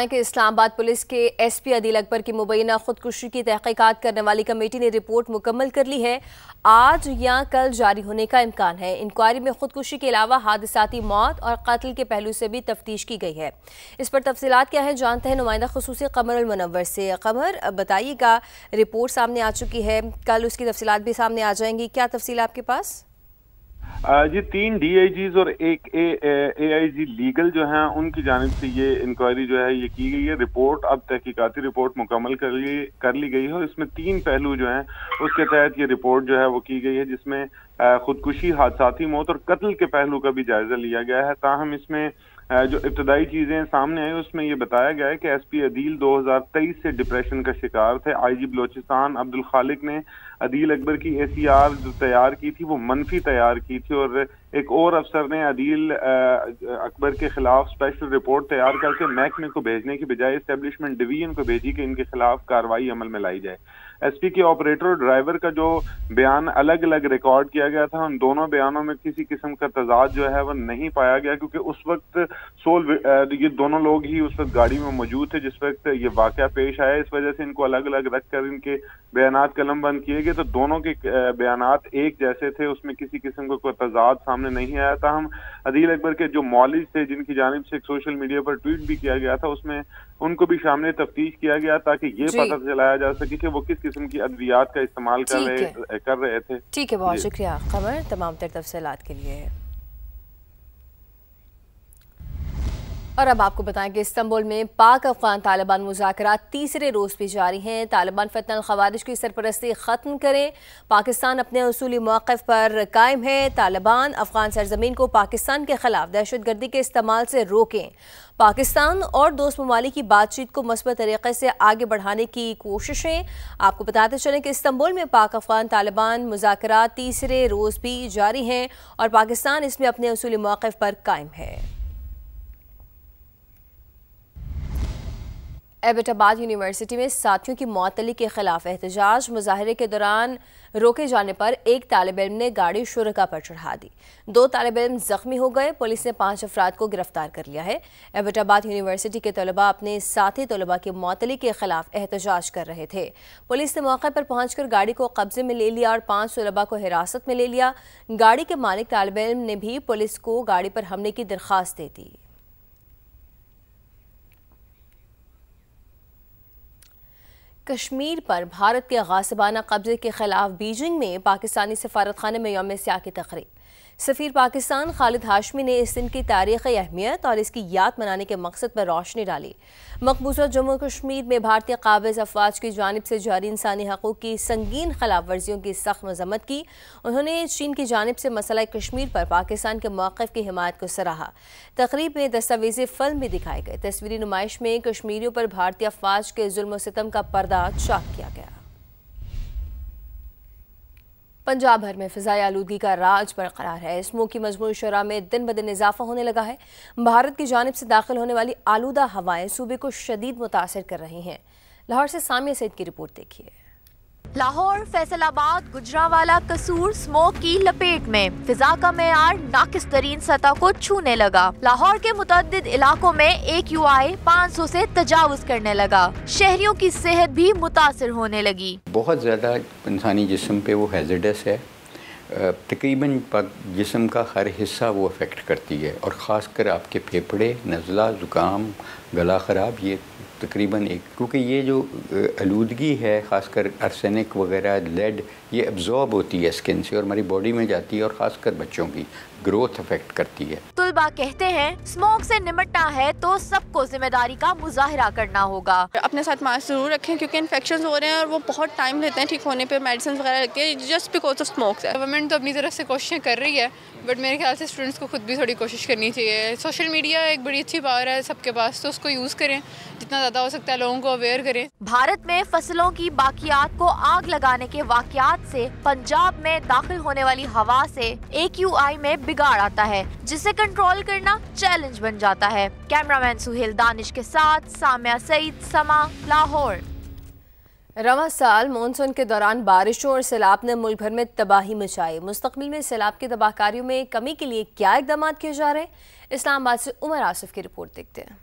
کہ اسلام آباد پولیس کے ایس پی عدیل اکبر کی مبینہ خودکشی کی تحقیقات کرنے والی کمیٹی نے رپورٹ مکمل کر لی ہے۔ آج یا کل جاری ہونے کا امکان ہے۔ انکوائری میں خودکشی کے علاوہ حادثاتی موت اور قتل کے پہلو سے بھی تفتیش کی گئی ہے۔ اس پر تفصیلات کیا ہیں جانتے ہیں نمائندہ خصوصی قمر المنور سے۔ قمر بتائیے گا، رپورٹ سامنے آ چکی ہے، کل اس کی تفصیلات بھی سامنے آ جائیں گی، کیا تفصیل آپ کے پاس؟ جی 3 ڈی آئی جیز اور ایک اے آئی جی لیگل جو ہیں ان کی جانب سے یہ انکوائری جو ہے یہ کی گئی ہے۔ رپورٹ اب تحقیقاتی رپورٹ مکمل کر لی گئی ہے اور اس میں 3 پہلو جو ہیں اس کے تحت یہ رپورٹ جو ہے وہ کی گئی ہے، جس میں خودکشی، حادثاتی موت اور قتل کے پہلو کا بھی جائزہ لیا گیا ہے۔ تاہم اس میں جو ابتدائی چیزیں سامنے آئی اس میں یہ بتایا گیا ہے کہ ایس پی عدیل 2023 سے ڈپریشن کا شکار تھے۔ آئی جی بلوچستان عبدالخالق نے عدیل اکبر کی اے سی آر جو تیار کی تھی وہ منفی تیار کی تھی، اور ایک اور افسر نے عدیل اکبر کے خلاف اسپیشل رپورٹ تیار کر کے محکمے کو بھیجنے کی بجائے اسٹیبلشمنٹ ڈویژن کو بھیجی کہ ان کے خلاف کارروائی عمل میں لائی جائے۔ ایس پی کے آپریٹر اور ڈرائیور کا جو بیان الگ الگ ریکارڈ کیا گیا تھا، ان دونوں بیانوں میں کسی قسم کا تضاد جو ہے وہ نہیں پایا گیا، کیونکہ اس وقت یہ دونوں لوگ ہی اس وقت گاڑی میں موجود تھے جس وقت یہ واقعہ پیش آیا۔ اس وجہ سے ان کو الگ الگ رکھ کر ان کے بیانات قلم بند کیے گئے، تو دونوں کے بیانات ایک جیسے تھے، اس میں کسی قسم کا کوئی تضاد سامنے نہیں آیا تھا۔ ہم عدیل اکبر کے جو مولوی تھے جن کی جانب سے سوشل میڈیا پر ٹویٹ بھی کیا گیا تھا، اس میں ان کو بھی شامل تفتیش کیا گیا تاکہ یہ پتہ چلایا جا سکے کہ وہ کس قسم کی ادویات کا استعمال کر رہے تھے۔ ٹھیک ہے، بہت شکریہ قمر تمام تر تفصیلات کے لیے۔ اور اب آپ کو بتائیں کہ استنبول میں پاک افغان طالبان مذاکرات تیسرے روز بھی جاری ہیں۔ طالبان فتنہ الخوارج کی سرپرستی ختم کریں، پاکستان اپنے اصولی موقف پر قائم ہے۔ طالبان افغان سرزمین کو پاکستان کے خلاف دہشت گردی کے استعمال سے روکیں۔ پاکستان اور دوست ممالک کی بات چیت کو مثبت طریقے سے آگے بڑھانے کی کوششیں۔ آپ کو بتاتے چلیں کہ استنبول میں پاک افغان طالبان مذاکرات تیسرے روز بھی جاری ہیں اور پاکستان اس میں اپنے اصولی موقف پر قائم ہے۔ ایبٹ آباد یونیورسٹی میں ساتھیوں کی معطلی کے خلاف احتجاج۔ مظاہرے کے دوران روکے جانے پر ایک طالب علم نے گاڑی شرکاء پر چڑھا دی، 2 طالب علم زخمی ہو گئے۔ پولیس نے 5 افراد کو گرفتار کر لیا ہے۔ ایبٹ آباد یونیورسٹی کے طلباء اپنے ساتھی طلباء کی معطلی کے خلاف احتجاج کر رہے تھے۔ پولیس نے موقع پر پہنچ کر گاڑی کو قبضے میں لے لیا اور 5 طلباء کو حراست میں لے لیا۔ گاڑی کے مالک طالب علم نے بھی پولیس کو گاڑی پر حملے کی درخواست دے دی۔ کشمیر پر بھارت کے غاصبانہ قبضے کے خلاف بیجنگ میں پاکستانی سفارتخانے میں یوم سیاہ کی تقریب۔ سفیر پاکستان خالد ہاشمی نے اس دن کی تاریخی اہمیت اور اس کی یاد منانے کے مقصد پر روشنی ڈالی۔ مقبوضہ جموں کشمیر میں بھارتی قابض افواج کی جانب سے جاری انسانی حقوق کی سنگین خلاف ورزیوں کی سخت مذمت کی۔ انہوں نے چین کی جانب سے مسئلہ کشمیر پر پاکستان کے موقف کی حمایت کو سراہا۔ تقریب میں دستاویزی فلم بھی دکھائی گئی۔ تصویری نمائش میں کشمیریوں پر بھارتی افواج کے ظلم و ستم کا پردہ چاک کیا گیا۔ پنجاب بھر میں فضائی آلودگی کا راج برقرار ہے۔ اسموگ کی مجموعی شرح میں دن بدن اضافہ ہونے لگا ہے۔ بھارت کی جانب سے داخل ہونے والی آلودہ ہوائیں صوبے کو شدید متاثر کر رہی ہیں۔ لاہور سے سامیہ سعید کی رپورٹ دیکھیے۔ لاہور، فیصل آباد، گجرانوالہ، قصور اسموگ کی لپیٹ میں، فضا کا معیار ناقص ترین سطح کو چھونے لگا۔ لاہور کے متعدد علاقوں میں AQI 500 سے تجاوز کرنے لگا۔ شہریوں کی صحت بھی متاثر ہونے لگی۔ بہت زیادہ انسانی جسم پہ وہ ہیزرڈس ہے، تقریباً جسم کا ہر حصہ وہ افیکٹ کرتی ہے، اور خاص کر آپ کے پھیپھڑے، نزلہ، زکام، گلا خراب، یہ تقریباً کیونکہ یہ جو آلودگی ہے خاص کر ارسینک وغیرہ، لیڈ، یہ ابزارب ہوتی ہے اسکن سے اور ہماری باڈی میں جاتی ہے، اور خاص کر بچوں کی گروتھ افیکٹ کرتی ہے۔ طلباء کہتے ہیں اسموگ سے نمٹنا ہے تو سب کو ذمہ داری کا مظاہرہ کرنا ہوگا۔ اپنے ساتھ ماسک ضرور رکھیں کیونکہ انفیکشنز ہو رہے ہیں اور وہ بہت ٹائم لیتے ہیں ٹھیک ہونے پہ، میڈیسن وغیرہ لگتی ہے just because of smoke. Government تو اپنی طرف سے کوششیں کر رہی ہے، بٹ میرے خیال سے اسٹوڈنٹس کو خود بھی تھوڑی کوشش کرنی چاہیے۔ سوشل میڈیا ایک بڑی اچھی پاور ہے سب کے پاس، تو اس کو یوز کریں، جتنا زیادہ ہو سکتا ہے لوگوں کو اویئر کریں۔ بھارت میں فصلوں کی باقیات کو آگ لگانے کے واقعات سے پنجاب میں داخل ہونے والی ہوا سے AQI میں بگاڑ آتا ہے، جسے کنٹرول کرنا چیلنج بن جاتا ہے۔ کیمرامین سہیل دانش کے ساتھ سامیہ سعید، سما، لاہور۔ رواں سال مونسون کے دوران بارشوں اور سیلاب نے ملک بھر میں تباہی مچائی۔ مستقبل میں سیلاب کی تباہ کاریوں میں کمی کے لیے کیا اقدامات کیے جا رہے ہیں؟ اسلام آباد سے عمر آصف کی رپورٹ دیکھتے ہیں۔